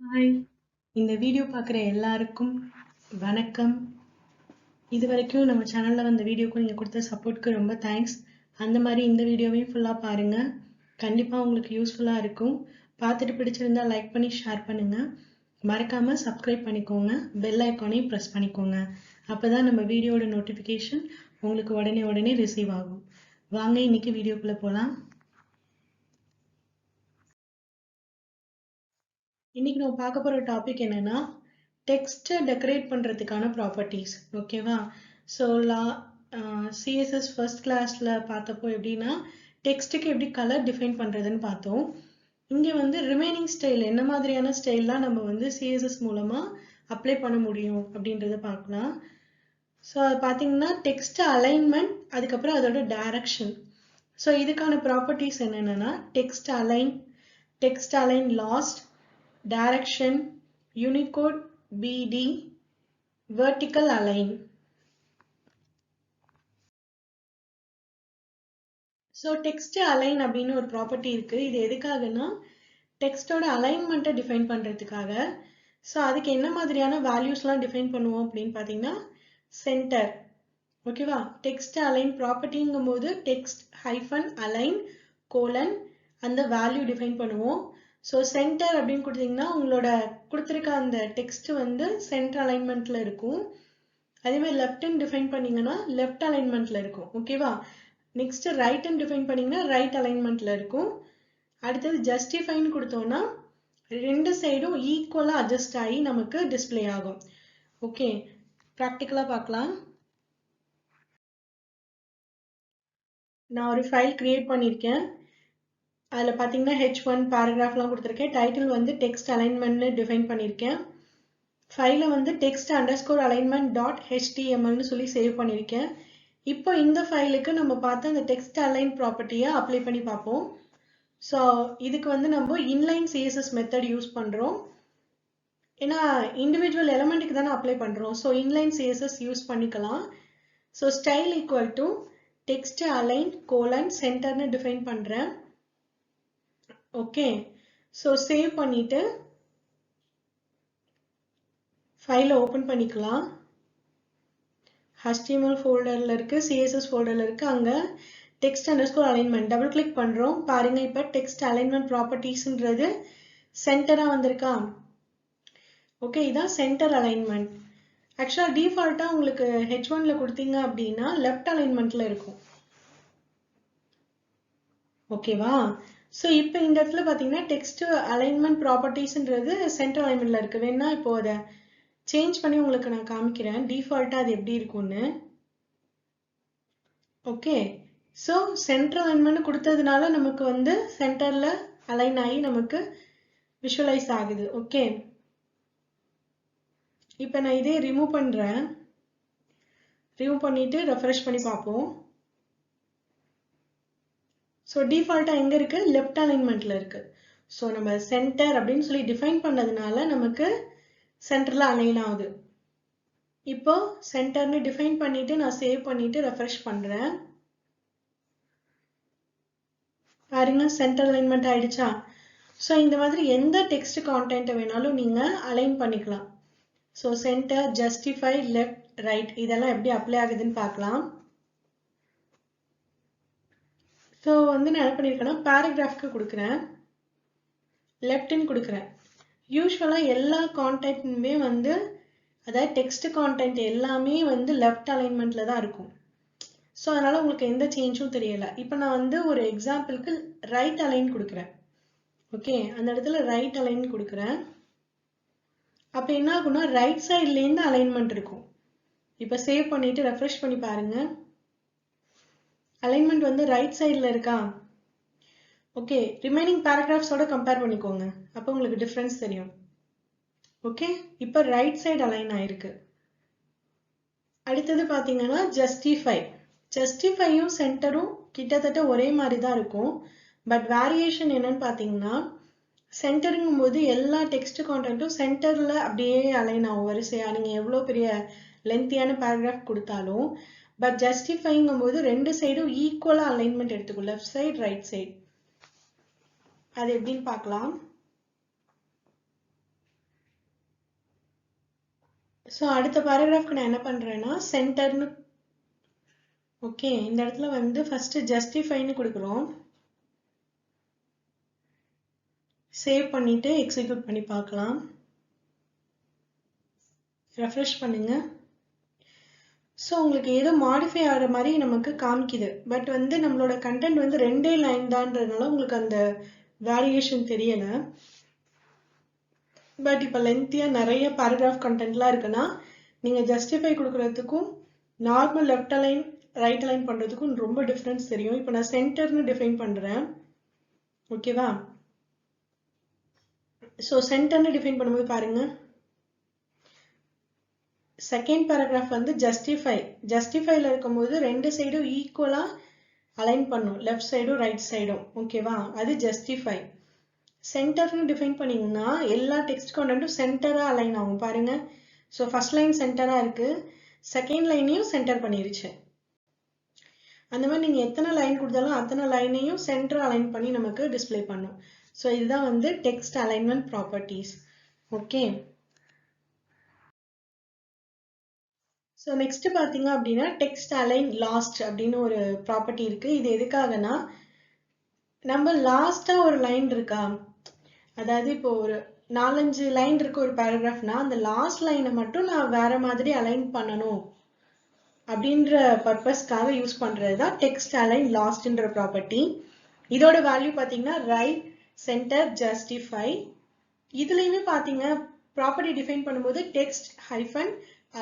Hi, இந்த video பார்க்குற எல்லாருக்கும் வணக்கம். இது வரைக்கும் நம்ம சேனலில் வந்த வீடியோக்கு நீங்கள் கொடுத்த சப்போர்ட்க்கு ரொம்ப தேங்க்ஸ். அந்த மாதிரி இந்த வீடியோவையும் ஃபுல்லாக பாருங்கள். கண்டிப்பாக உங்களுக்கு யூஸ்ஃபுல்லாக இருக்கும். பார்த்துட்டு பிடிச்சிருந்தா லைக் பண்ணி ஷேர் பண்ணுங்கள். மறக்காமல் சப்ஸ்கிரைப் பண்ணிக்கோங்க. பெல் ஐக்கானையும் ப்ரெஸ் பண்ணிக்கோங்க. அப்போ தான் நம்ம வீடியோட நோட்டிஃபிகேஷன் உங்களுக்கு உடனே ரிசீவ் ஆகும். வாங்க இன்னைக்கு வீடியோக்குள்ளே போகலாம். இன்னைக்கு நம்ம பார்க்க போகிற டாபிக் என்னன்னா டெக்ஸ்ட்டை டெக்கரேட் பண்ணுறதுக்கான ப்ராப்பர்ட்டிஸ். ஓகேவா? ஸோ சிஎஸ்எஸ் ஃபர்ஸ்ட் கிளாஸில் பார்த்தப்போ எப்படின்னா டெக்ஸ்ட்டுக்கு எப்படி கலர் டிஃபைன் பண்ணுறதுன்னு பார்த்தோம். இங்கே வந்து ரிமைனிங் ஸ்டைல் என்ன மாதிரியான ஸ்டைல்லாம் நம்ம வந்து சிஎஸ்எஸ் மூலமாக அப்ளை பண்ண முடியும் அப்படின்றத பார்க்கலாம். ஸோ அது பார்த்தீங்கன்னா டெக்ஸ்ட் அலைன்மெண்ட், அதுக்கப்புறம் அதோட டைரக்ஷன். ஸோ இதுக்கான ப்ராப்பர்ட்டிஸ் என்னென்னா text align last, direction, Unicode BD, vertical align. So text align அப்படின்னு ஒரு ப்ராப்பர்ட்டி இருக்கு. இது எதுக்காகனா டெக்ஸ்டோட அலைன்மெண்ட்டை டிஃபைன் பண்ணுறதுக்காக. ஸோ அதுக்கு என்ன மாதிரியான வேல்யூஸ்லாம் டிஃபைன் பண்ணுவோம் அப்படின்னு பார்த்தீங்கன்னா சென்டர். ஓகேவா? டெக்ஸ்ட் அலைன் ப்ராப்பர்ட்டிங்கும் போது டெக்ஸ்ட் ஹைஃபன் அலைன் கோலன் அந்த வேல்யூ டிஃபைன் பண்ணுவோம். ஸோ சென்டர் அப்படின்னு கொடுத்தீங்கன்னா உங்களோட கொடுத்துருக்க அந்த டெக்ஸ்ட் வந்து சென்டர் அலைன்மெண்ட்ல இருக்கும். அதே மாதிரி லெஃப்ட்ன்னு டிஃபைன் பண்ணீங்கன்னா லெஃப்ட் அலைன்மெண்ட்ல இருக்கும். ஓகேவா? நெக்ஸ்ட் ரைட்ன்னு டிஃபைன் பண்ணீங்கன்னா ரைட் அலைன்மெண்ட்ல இருக்கும். அடுத்தது ஜஸ்டிஃபைன்னு கொடுத்தோம்னா ரெண்டு சைடும் ஈக்குவலா அட்ஜஸ்ட் ஆகி நமக்கு டிஸ்பிளே ஆகும். ஓகே, ப்ராக்டிக்கலா பார்க்கலாம். நான் ஒரு ஃபைல் கிரியேட் பண்ணியிருக்கேன். அதில் பார்த்தீங்கன்னா H1 பேராகிராஃப்லாம் கொடுத்துருக்கேன். டைட்டில் வந்து டெக்ஸ்ட் அலைன்மெண்ட்னு டிஃபைன் பண்ணியிருக்கேன். ஃபைலை வந்து text_alignment.htmlனு சொல்லி சேவ் பண்ணியிருக்கேன். இப்போ இந்த ஃபைலுக்கு நம்ம பார்த்து அந்த டெக்ஸ்ட் அலைன் ப்ராப்பர்ட்டியை அப்ளை பண்ணி பார்ப்போம். ஸோ இதுக்கு வந்து நம்ம இன்லைன் CSS மெத்தட் யூஸ் பண்ணுறோம். ஏன்னா இண்டிவிஜுவல் எலமெண்ட்டுக்கு தானே அப்ளை பண்ணுறோம். ஸோ இன்லைன் CSS யூஸ் பண்ணிக்கலாம். So style equal to text align colon சென்டர்னு டிஃபைன் பண்ணுறேன். ஓகே, ஸோ சேவ் பண்ணிட்டு ஃபைலை ஓப்பன் பண்ணிக்கலாம். HTML ஃபோல்டரில் இருக்குது, CSS ஃபோல்டரில் இருக்குது. அங்கே text_alignment டபுள் கிளிக் பண்ணுறோம். பாருங்க, இப்போ டெக்ஸ்ட் அலைன்மெண்ட் ப்ராப்பர்ட்டிஸ்ன்றது சென்டராக வந்திருக்கா? ஓகே, இதான் சென்டர் அலைன்மெண்ட். ஆக்சுவலாக டிஃபால்ட்டாக உங்களுக்கு H1ல கொடுத்தீங்க அப்படின்னா லெஃப்ட் அலைன்மெண்ட்டில் இருக்கும். ஓகேவா? ஸோ இப்போ இந்த இடத்துல பார்த்தீங்கன்னா டெக்ஸ்ட் அலைன்மெண்ட் ப்ராப்பர்ட்டிஸ்ன்றது சென்டர் அலைன்மெண்ட்டில் இருக்குது. வேணா இப்போ அதை சேஞ்ச் பண்ணி உங்களுக்கு நான் காமிக்கிறேன் டிஃபால்ட்டாக அது எப்படி இருக்கும்னு. ஓகே, ஸோ சென்டர் அலைன்மெண்ட் கொடுத்ததுனால நமக்கு வந்து சென்டரில் அலைன் ஆகி நமக்கு விஷுவலைஸ் ஆகுது. ஓகே, இப்போ நான் இதே ரிமூவ் பண்ணுறேன். ரிமூவ் பண்ணிட்டு ரெஃப்ரெஷ் பண்ணி பார்ப்போம். ஸோ டிஃபால்ட்டாக எங்கே இருக்குது? லெஃப்ட் அலைன்மெண்ட்டில் இருக்குது. ஸோ நம்ம சென்டர் அப்படின்னு சொல்லி டிஃபைன் பண்ணதுனால நமக்கு சென்டரில் அலைன் ஆகுது. இப்போ சென்டர்னு டிஃபைன் பண்ணிட்டு நான் சேவ் பண்ணிட்டு ரெஃப்ரெஷ் பண்ணுறேன். பாருங்க, சென்டர் அலைன்மெண்ட் ஆயிடுச்சா? ஸோ இந்த மாதிரி எந்த டெக்ஸ்ட் கான்டென்ட்டை வேணாலும் நீங்கள் அலைன் பண்ணிக்கலாம். So centre, justify, left, right இதெல்லாம் எப்படி அப்ளை ஆகுதுன்னு பார்க்கலாம். ஸோ வந்து நான் என்ன பண்ணியிருக்கேன்னா பேராகிராஃப்க்கு கொடுக்குறேன், லெஃப்ட்னு கொடுக்குறேன். யூஸ்வலாக எல்லா கான்டென்ட்டுமே வந்து அதாவது டெக்ஸ்ட் கான்டென்ட் எல்லாமே வந்து லெஃப்ட் அலைன்மெண்ட்டில் தான் இருக்கும். ஸோ அதனால் உங்களுக்கு எந்த சேஞ்சும் தெரியலை. இப்போ நான் வந்து ஒரு எக்ஸாம்பிளுக்கு ரைட் அலைன் கொடுக்குறேன். ஓகே, அந்த இடத்துல ரைட் அலைன் கொடுக்குறேன். அப்போ என்ன ஆகும்னா ரைட் சைட்லேருந்து அலைன்மெண்ட் இருக்கும். இப்போ சேவ் பண்ணிவிட்டு ரெஃப்ரெஷ் பண்ணி பாருங்கள். அலைன்மெண்ட் வந்து ரைட் சைடில் இருக்கா? ஓகே, ரிமைனிங் பேராகிராஃப்ஸோட கம்பேர் பண்ணிக்கோங்க, அப்போ உங்களுக்கு டிஃப்ரென்ஸ் தெரியும். ஓகே, இப்போ ரைட் சைடு அலைன் ஆயிருக்கு. அடுத்தது பார்த்தீங்கன்னா ஜஸ்டிஃபையும் சென்டரும் கிட்டத்தட்ட ஒரே மாதிரி தான் இருக்கும். பட் வேரியேஷன் என்னன்னு பார்த்தீங்கன்னா சென்டருங்கும் போது எல்லா டெக்ஸ்ட் கான்டென்ட்டும் சென்டரில் அப்படியே அலைன் ஆகும் வரிசையா, நீங்கள் எவ்வளோ பெரிய லென்த்தியான பேராகிராஃப் கொடுத்தாலும். பட் ஜஸ்டிஃபைங்கும் போது ரெண்டு சைடும் ஈக்குவலாக அலைன்மெண்ட் எடுத்துக்கும், லெஃப்ட் சைடு ரைட் சைடு. அது எப்படின்னு பார்க்கலாம். ஸோ அடுத்த பேராகிராஃப்க்கு நான் என்ன பண்ணுறேன்னா சென்டர்னு ஓகே இந்த இடத்துல வந்து ஃபர்ஸ்ட் ஜஸ்டிஃபைன்னு கொடுக்குறோம். சேவ் பண்ணிட்டு எக்ஸிக்யூட் பண்ணி பார்க்கலாம். ரெஃப்ரெஷ் பண்ணுங்க. ஸோ உங்களுக்கு ஏதோ மாடிஃபை ஆகிற மாதிரி நமக்கு காமிக்குது. பட் வந்து நம்மளோட கண்டென்ட் வந்து 2 லைன் தான்றதுனால உங்களுக்கு அந்த வேரியேஷன் தெரியலை. பட் இப்போ லென்த்தியாக நிறைய பேராகிராஃப் கண்டென்ட்லாம் இருக்குன்னா நீங்கள் ஜஸ்டிஃபை கொடுக்குறதுக்கும் normal left align right align பண்ணுறதுக்கும் ரொம்ப டிஃப்ரென்ஸ் தெரியும். இப்போ நான் சென்டர்னு டிஃபைன் பண்ணுறேன். ஓகேவா? ஸோ சென்டர்னு டிஃபைன் பண்ணும்போது பாருங்க, செகண்ட் பேராகிராஃப் வந்து ஜஸ்டிஃபைல இருக்கும்போது 2 சைடும் ஈக்குவலாக அலைன் பண்ணும், லெஃப்ட் சைடும் ரைட் சைடும். ஓகேவா? அது ஜஸ்டிஃபை. சென்டர்னு டிஃபைன் பண்ணிங்கன்னா எல்லா டெக்ஸ்ட் கண்டென்ட்டும் சென்டராக அலைன் ஆகும் பாருங்க. ஸோ ஃபர்ஸ்ட் லைன் சென்டராக இருக்கு, செகண்ட் லைனையும் சென்டர் பண்ணிருச்சு. அந்த மாதிரி நீங்கள் எத்தனை லைன் கொடுத்தாலும் அத்தனை லைனையும் சென்டர் அலைன் பண்ணி நமக்கு டிஸ்பிளே பண்ணும். ஸோ இதுதான் வந்து text alignment properties. Okay, so next பார்த்தீங்க அப்படின்னா டெக்ஸ்ட் அலைன் லாஸ்ட் அப்படின்னு ஒரு ப்ராப்பர்ட்டி இருக்கு. இது எதுக்காகனா நம்ம லாஸ்டா ஒரு லைன் இருக்கா, அதாவது இப்போ ஒரு 4-5 லைன் இருக்கு ஒரு பேராகிராஃப்னா அந்த லாஸ்ட் லைனை மட்டும் நான் வேற மாதிரி அலைன் பண்ணணும் அப்படின்ற பர்பஸ்க்காக யூஸ் பண்றது தான் டெக்ஸ்ட் அலைன் லாஸ்ட்ன்ற ப்ராப்பர்ட்டி. இதோட வேல்யூ பார்த்தீங்கன்னா ரைட், சென்டர், ஜஸ்டிஃபை. இதுலயுமே பார்த்தீங்க ப்ராப்பர்ட்டி டிஃபைன் பண்ணும்போது text hyphen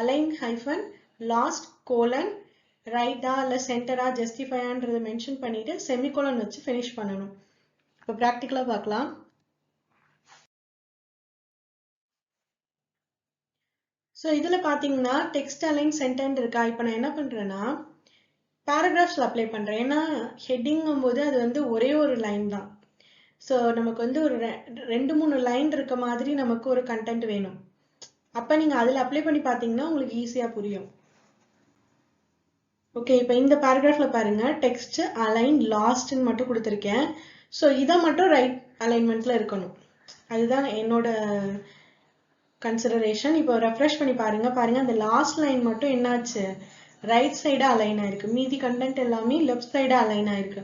align hyphen last colon ரைட்டா இல்லை சென்டரா ஜஸ்டிஃபையான்றதை மென்ஷன் பண்ணிட்டு செமிகோலன் வச்சு ஃபினிஷ் பண்ணணும். இப்போ ப்ராக்டிக்கலாக பார்க்கலாம். ஸோ இதில் பார்த்தீங்கன்னா டெக்ஸ்ட் அலைன் சென்டர் இருக்கா. இப்போ நான் என்ன பண்ணுறேன்னா பேராகிராஃப்ஸில் அப்ளை பண்ணுறேன். ஏன்னா ஹெட்டிங்கும் போது அது வந்து ஒரே ஒரு லைன் தான். ஸோ நமக்கு வந்து ஒரு 2-3 லைன் இருக்க மாதிரி நமக்கு ஒரு கண்டென்ட் வேணும். அப்போ நீங்கள் அதில் அப்ளை பண்ணி பார்த்தீங்கன்னா உங்களுக்கு ஈஸியாக புரியும். ஓகே, இப்போ இந்த பேராகிராஃபில் பாருங்க டெக்ஸ்ட் அலைன் லாஸ்ட்னு மட்டும் கொடுத்துருக்கேன். ஸோ இதை மட்டும் ரைட் அலைன்மெண்ட்டில் இருக்கணும், அதுதான் என்னோட கன்சிடரேஷன். இப்போ ரெஃப்ரெஷ் பண்ணி பாருங்க அந்த லாஸ்ட் லைன் மட்டும் என்னாச்சு, ரைட் சைடாக அலைன் ஆயிருக்கு, மீதி கண்டென்ட் எல்லாமே லெஃப்ட் சைடாக அலைன் ஆயிருக்கு.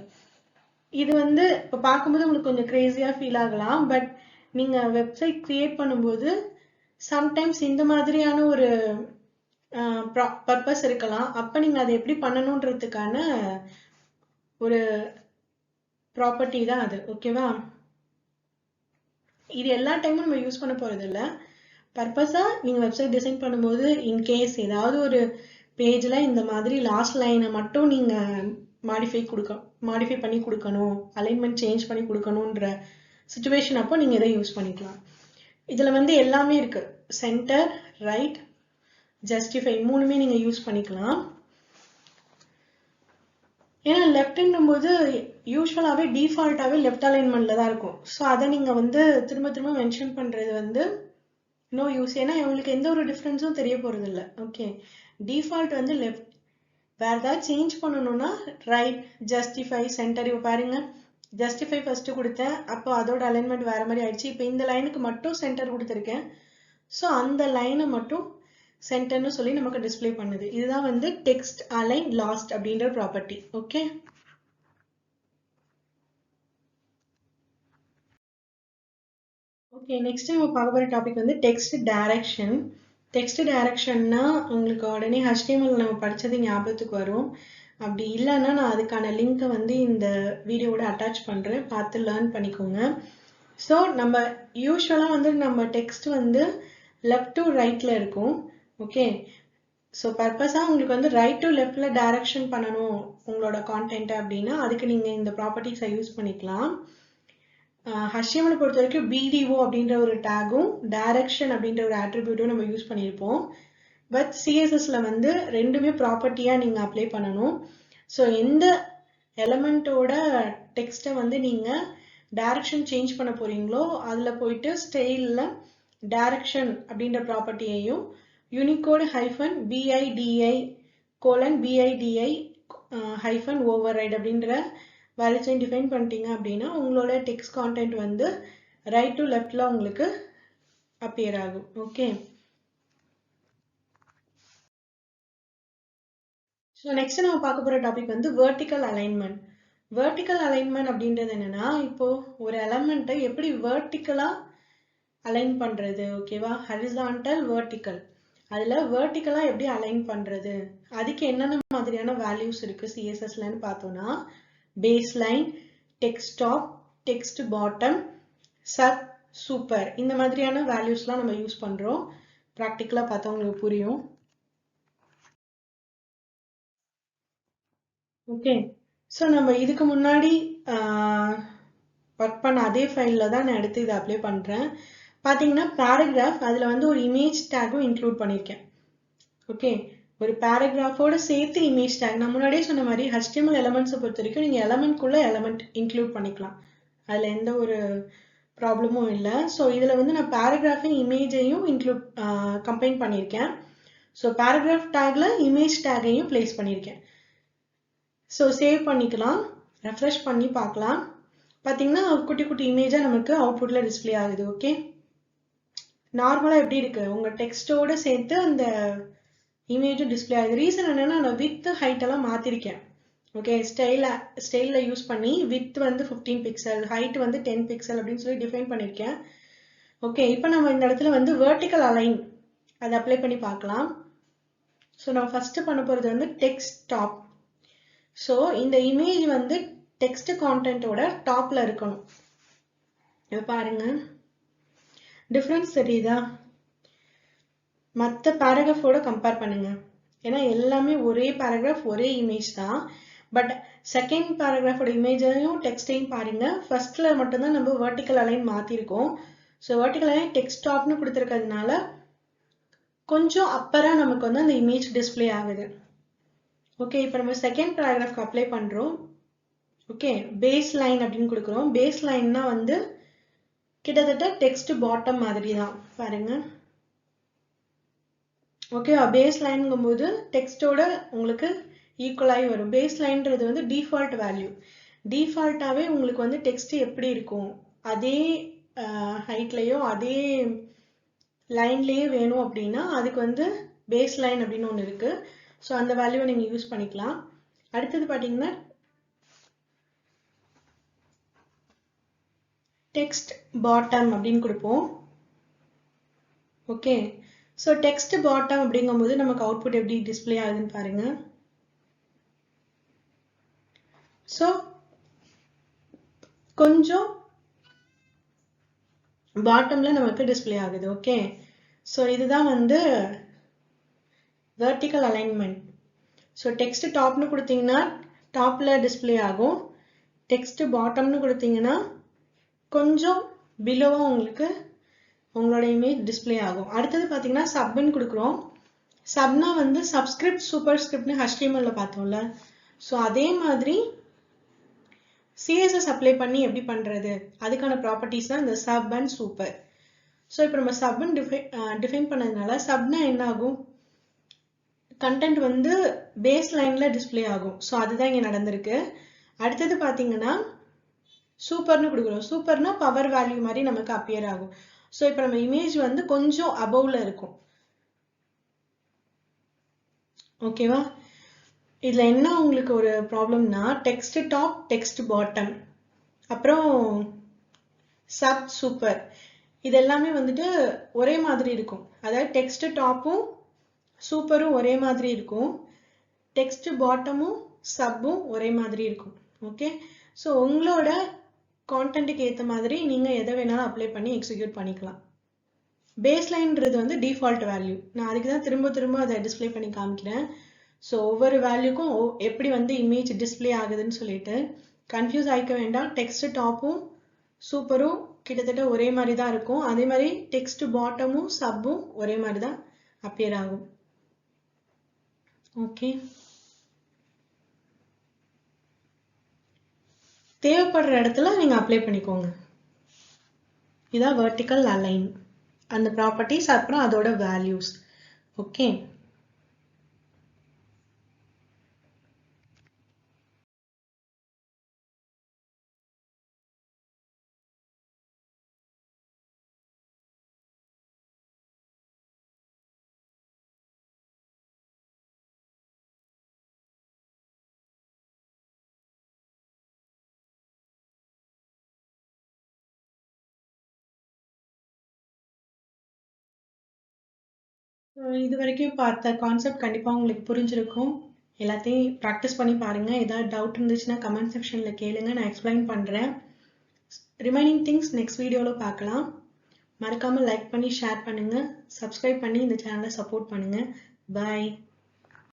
இது வந்து இப்போ பார்க்கும்போது உங்களுக்கு கொஞ்சம் கிரேசியாக ஃபீல் ஆகலாம். பட் நீங்கள் வெப்சைட் கிரியேட் பண்ணும்போது சம்டைம்ஸ் இந்த மாதிரியான ஒரு பர்பஸ் இருக்கலாம். அப்போ நீங்கள் அதை எப்படி பண்ணணுன்றதுக்கான ஒரு ப்ராப்பர்ட்டி தான் அது. ஓகேவா? இது எல்லா டைமும் நம்ம யூஸ் பண்ண போகிறது இல்லை. பர்பஸாக நீங்கள் வெப்சைட் டிசைன் பண்ணும்போது இன்கேஸ் ஏதாவது ஒரு பேஜில் இந்த மாதிரி லாஸ்ட் லைனை மட்டும் நீங்கள் மாடிஃபை பண்ணி கொடுக்கணும், அலைன்மெண்ட் சேஞ்ச் பண்ணி கொடுக்கணுன்ற சுச்சுவேஷன் அப்போ நீங்கள் இதை யூஸ் பண்ணிக்கலாம். இதில் வந்து எல்லாமே இருக்கு, சென்டர், ரைட், ஜஸ்டிஃபை மூணுமே நீங்கள் யூஸ் பண்ணிக்கலாம். ஏன்னா லெஃப்ட்ன்னும் போது யூஸ்வலாகவே டிஃபால்ட்டாகவே லெஃப்ட் அலைன்மெண்ட்டில் தான் இருக்கும். ஸோ அதை நீங்கள் வந்து திரும்ப திரும்ப மென்ஷன் பண்ணுறது வந்து நோ யூஸ். ஏன்னா உங்களுக்கு எந்த ஒரு டிஃப்ரென்ஸும் தெரிய போகிறது இல்லை. ஓகே, டிஃபால்ட் வந்து லெஃப்ட். வேறு ஏதாவது சேஞ்ச் பண்ணணும்னா ரைட், ஜஸ்டிஃபை, சென்டர். இப்போ பாருங்க ஜஸ்டிஃபை ஃபர்ஸ்ட் கொடுத்தேன், அப்போ அதோட அலைன்மெண்ட் வேற மாதிரி ஆயிடுச்சு. இப்போ இந்த லைனுக்கு மட்டும் சென்டர் கொடுத்துருக்கேன். ஸோ அந்த லைனை மட்டும் சென்டர்னு சொல்லி நமக்கு டிஸ்பிளே பண்ணுது. இதுதான் வந்து டெக்ஸ்ட் அலைன் லாஸ்ட் அப்படின்ற ப்ராப்பர்ட்டி. ஓகே, ஓகே நெக்ஸ்ட் நம்ம பார்க்க போகிற டாபிக் வந்து டெக்ஸ்ட் டைரக்ஷன். டெக்ஸ்ட் டைரக்ஷன்னா உங்களுக்கு உடனே HTML நம்ம படித்தது ஞாபகத்துக்கு வரும். அப்படி இல்லைன்னா நான் அதுக்கான லிங்க்கை வந்து இந்த வீடியோவோட அட்டாச் பண்ணுறேன், பார்த்து லேர்ன் பண்ணிக்கோங்க. ஸோ நம்ம யூஸ்வலாக வந்து நம்ம டெக்ஸ்ட் வந்து லெஃப்ட் டு ரைட்டில் இருக்கும். ஓகே, ஸோ பர்பஸாக உங்களுக்கு வந்து ரைட் டு லெஃப்டில் டைரக்ஷன் பண்ணணும் உங்களோட கான்டென்ட்டை அப்படின்னா அதுக்கு நீங்கள் இந்த ப்ராப்பர்ட்டிஸை யூஸ் பண்ணிக்கலாம். HTML பொறுத்த வரைக்கும் BDO அப்படின்ற ஒரு டேகும் டைரக்ஷன் அப்படின்ற ஒரு ஆட்ரிபியூட்டும் நம்ம யூஸ் பண்ணியிருப்போம். பட் CSSல வந்து ரெண்டுமே ப்ராப்பர்ட்டியாக நீங்கள் அப்ளை பண்ணணும். ஸோ எந்த எலமெண்ட்டோட டெக்ஸ்ட்டை வந்து நீங்கள் டைரக்ஷன் சேஞ்ச் பண்ண போகிறீங்களோ அதில் போயிட்டு ஸ்டைலில் டைரக்ஷன் அப்படின்ற ப்ராப்பர்ட்டியையும் Unicode hyphen BIDI BIDI hyphen override அப்படின்ற வேல்யூ செயின் டிஃபைன் பண்ணிட்டீங்க அப்படின்னா உங்களோட டெக்ஸ்ட் கான்டென்ட் வந்து ரைட் டு லெஃப்டில் உங்களுக்கு அப்பியர் ஆகும். ஓகே, ஸோ நெக்ஸ்ட் நம்ம பார்க்க போற டாபிக் வந்து வெர்டிக்கல் அலைன்மெண்ட். வெர்டிக்கல் அலைன்மெண்ட் அப்படின்றது என்னன்னா, இப்போ ஒரு எலமெண்ட்டை எப்படி வெர்டிக்கலா அலைன் பண்றது, ஓகேவா? Horizontal, vertical. அதுல வெர்டிக்கலா எப்படி அலைன் பண்றது, அதுக்கு என்னென்ன மாதிரியான வேல்யூஸ் இருக்கு சிஎஸ்எஸ்லன்னு பார்த்தோம்னா, baseline, text top, text bottom, sub, super, இந்த மாதிரியான வேல்யூஸ்லாம் நம்ம யூஸ் பண்றோம். ப்ராக்டிக்கலா பார்த்தா உங்களுக்கு புரியும். ஓகே, ஸோ நம்ம இதுக்கு முன்னாடி ஒர்க் பண்ண அதே ஃபைலில் தான் நான் எடுத்து இதை அப்ளை பண்ணுறேன். பார்த்தீங்கன்னா பேராகிராஃப், அதில் வந்து ஒரு இமேஜ் டேக்கும் இன்க்ளூட் பண்ணியிருக்கேன். ஓகே, ஒரு பேராகிராஃபோட சேர்த்து இமேஜ் டேக். நான் முன்னாடியே சொன்ன மாதிரி HTML எலமெண்ட்ஸை பொறுத்த வரைக்கும் நீங்கள் எலமெண்ட்குள்ளே எலமெண்ட் இன்க்ளூட் பண்ணிக்கலாம், அதில் எந்த ஒரு ப்ராப்ளமும் இல்லை. ஸோ இதில் வந்து நான் பேராகிராஃபையும் இமேஜையும் இன்க்ளூட் கம்பைன் பண்ணியிருக்கேன். ஸோ பேராகிராஃப் டேக்ல இமேஜ் டேக்கையும் பிளேஸ் பண்ணியிருக்கேன். ஸோ சேவ் பண்ணிக்கலாம், ரெஃப்ரெஷ் பண்ணி பார்க்கலாம். பார்த்தீங்கன்னா குட்டி குட்டி இமேஜாக நமக்கு அவுட்புட்டில் டிஸ்பிளே ஆகுது. ஓகே, நார்மலாக எப்படி இருக்கு, உங்கள் டெக்ஸ்டோடு சேர்த்து அந்த இமேஜும் டிஸ்பிளே ஆகுது. ரீசன் என்னன்னா, நான் வித் ஹைட் எல்லாம் மாற்றிருக்கேன். ஓகே, ஸ்டைலில் யூஸ் பண்ணி வித் வந்து 15 பிக்சல், ஹைட் வந்து 10 பிக்சல் அப்படின்னு சொல்லி டிஃபைன் பண்ணியிருக்கேன். ஓகே, இப்போ நம்ம இந்த இடத்துல வந்து வெர்டிக்கல் அலைன் அதை அப்ளை பண்ணி பார்க்கலாம். ஸோ நம்ம ஃபர்ஸ்ட் பண்ண போகிறது வந்து டெக்ஸ்ட் டாப். ஸோ இந்த இமேஜ் வந்து டெக்ஸ்ட் கான்டென்ட்டோட டாப்ல இருக்கணும். இப்போ பாருங்க, டிஃப்ரென்ஸ் தெரியுதா? மற்ற பேராகிராஃபோட கம்பேர் பண்ணுங்க. ஏன்னா எல்லாமே ஒரே பேராகிராஃப், ஒரே இமேஜ் தான். பட் செகண்ட் பேராகிராஃபோட இமேஜையும் டெக்ஸ்டையும் பாருங்க. ஃபர்ஸ்ட்ல மட்டும்தான் நம்ம வெர்டிக்கல் அலைன் மாற்றிருக்கோம். ஸோ வெர்டிக்கல் அலைன் டெக்ஸ்ட் டாப்னு கொடுத்துருக்கிறதுனால கொஞ்சம் அப்பரா நமக்கு வந்து அந்த இமேஜ் டிஸ்பிளே ஆகுது. ஓகே, இப்போ நம்ம செகண்ட் பேராகிராஃப்க்கு அப்ளை பண்ணுறோம். ஓகே, பேஸ் லைன் அப்படின்னு கொடுக்குறோம். பேஸ் லைன்னா வந்து கிட்டத்தட்ட டெக்ஸ்ட் பாட்டம் மாதிரி தான் பாருங்க. ஓகே, பேஸ் லைன்ங்கும் போது டெக்ஸ்டோட உங்களுக்கு ஈக்குவலாகி வரும். பேஸ் லைன்றது வந்து டிஃபால்ட் வேல்யூ. டிஃபால்ட்டாகவே உங்களுக்கு வந்து டெக்ஸ்ட் எப்படி இருக்கும், அதே ஹைட்லேயோ அதே லைன்லேயே வேணும் அப்படின்னா அதுக்கு வந்து பேஸ் லைன் அப்படின்னு ஒன்று இருக்கு. ஸோ அந்த வேல்யூவை நீங்கள் யூஸ் பண்ணிக்கலாம். அடுத்தது பார்த்தீங்கன்னா டெக்ஸ்ட் பாட்டம் அப்படின்னு கொடுப்போம். ஓகே, ஸோ டெக்ஸ்ட் பாட்டம் அப்படிங்கும்போது நமக்கு அவுட்புட் எப்படி டிஸ்பிளே ஆகுதுன்னு பாருங்க. ஸோ கொஞ்சம் பாட்டம்ல நமக்கு டிஸ்பிளே ஆகுது. ஓகே, ஸோ இதுதான் வந்து வெர்டிக்கல் அலைன்மெண்ட். ஸோ டெக்ஸ்ட் டாப்னு கொடுத்தீங்கன்னா டாப்ல டிஸ்பிளே ஆகும். டெக்ஸ்ட் பாட்டம்னு கொடுத்தீங்கன்னா கொஞ்சம் பிலோவா உங்களுக்கு உங்களோட இமேஜ் டிஸ்பிளே ஆகும். அடுத்தது பார்த்தீங்கன்னா சப்னு கொடுக்குறோம். சப்னா வந்து சப்ஸ்கிரிப்ட், சூப்பர் ஸ்கிரிப்ட்னு HTML பார்த்தோம்ல. ஸோ அதே மாதிரி CSS அப்ளை பண்ணி எப்படி பண்றது, அதுக்கான ப்ராப்பர்ட்டிஸ் தான் இந்த சப் அண்ட் சூப்பர். ஸோ இப்போ நம்ம சப்னு டிஃபைன் பண்ணதுனால சப்னா என்ன ஆகும், கண்டென்ட் வந்து பேஸ் லைன்ல டிஸ்பிளே ஆகும். ஸோ அதுதான் இங்கே நடந்திருக்கு. அடுத்தது பார்த்தீங்கன்னா சூப்பர்னு கொடுக்குறோம். சூப்பர்னா பவர் வேல்யூ மாதிரி நமக்கு அப்பியர் ஆகும். ஸோ இப்போ நம்ம இமேஜ் வந்து கொஞ்சம் அபவ்ல இருக்கும். ஓகேவா? இதுல என்ன உங்களுக்கு ஒரு ப்ராப்ளம்னா டெக்ஸ்ட் டாப், டெக்ஸ்ட் பாட்டம், அப்புறம் சப், சூப்பர், இது எல்லாமே வந்துட்டு ஒரே மாதிரி இருக்கும். அதாவது டெக்ஸ்ட் டாப்பும் சூப்பரும் ஒரே மாதிரி இருக்கும், டெக்ஸ்ட் பாட்டமும் சப்பும் ஒரே மாதிரி இருக்கும். ஓகே, ஸோ உங்களோட கான்டென்ட்டுக்கு ஏற்ற மாதிரி நீங்க எதை வேணாலும் அப்ளை பண்ணி எக்ஸிக்யூட் பண்ணிக்கலாம். பேஸ் லைன்றது வந்து டிஃபால்ட் வேல்யூ. நான் அதுக்கு தான் திரும்ப திரும்ப அதை டிஸ்பிளே பண்ணி காமிக்கிறேன். ஸோ ஒவ்வொரு வேல்யூக்கும் எப்படி வந்து இமேஜ் டிஸ்பிளே ஆகுதுன்னு சொல்லிட்டு கன்ஃபியூஸ் ஆகிக்க வேண்டாம். டெக்ஸ்ட் டாப்பும் சூப்பரும் கிட்டத்தட்ட ஒரே மாதிரி தான் இருக்கும். அதே மாதிரி டெக்ஸ்ட் பாட்டமும் சப்பும் ஒரே மாதிரி தான் அப்பியர் ஆகும். ஓகே, தேவைப்படுற இடத்துல நீங்க அப்ளை பண்ணிக்கோங்க. இதான் வெர்டிக்கல் அலைன், அந்த ப்ராப்பர்ட்டிஸ், அப்புறம் அதோட வேல்யூஸ். ஓகே. இது வரைக்கும் பார்த்த கான்செப்ட் கண்டிப்பா உங்களுக்கு புரிஞ்சிருக்கும். எல்லாத்தையும் ப்ராக்டிஸ் பண்ணி பாருங்க. ஏதாவது டவுட் இருந்துச்சுன்னா கமெண்ட் செக்ஷன்ல கேளுங்க, நான் எக்ஸ்பிளைன் பண்றேன். ரிமைனிங் திங்ஸ் நெக்ஸ்ட் வீடியோல பார்க்கலாம். மறக்காம லைக் பண்ணி ஷேர் பண்ணுங்க, சப்ஸ்கிரைப் பண்ணி இந்த சேனலை சப்போர்ட் பண்ணுங்க. பாய்.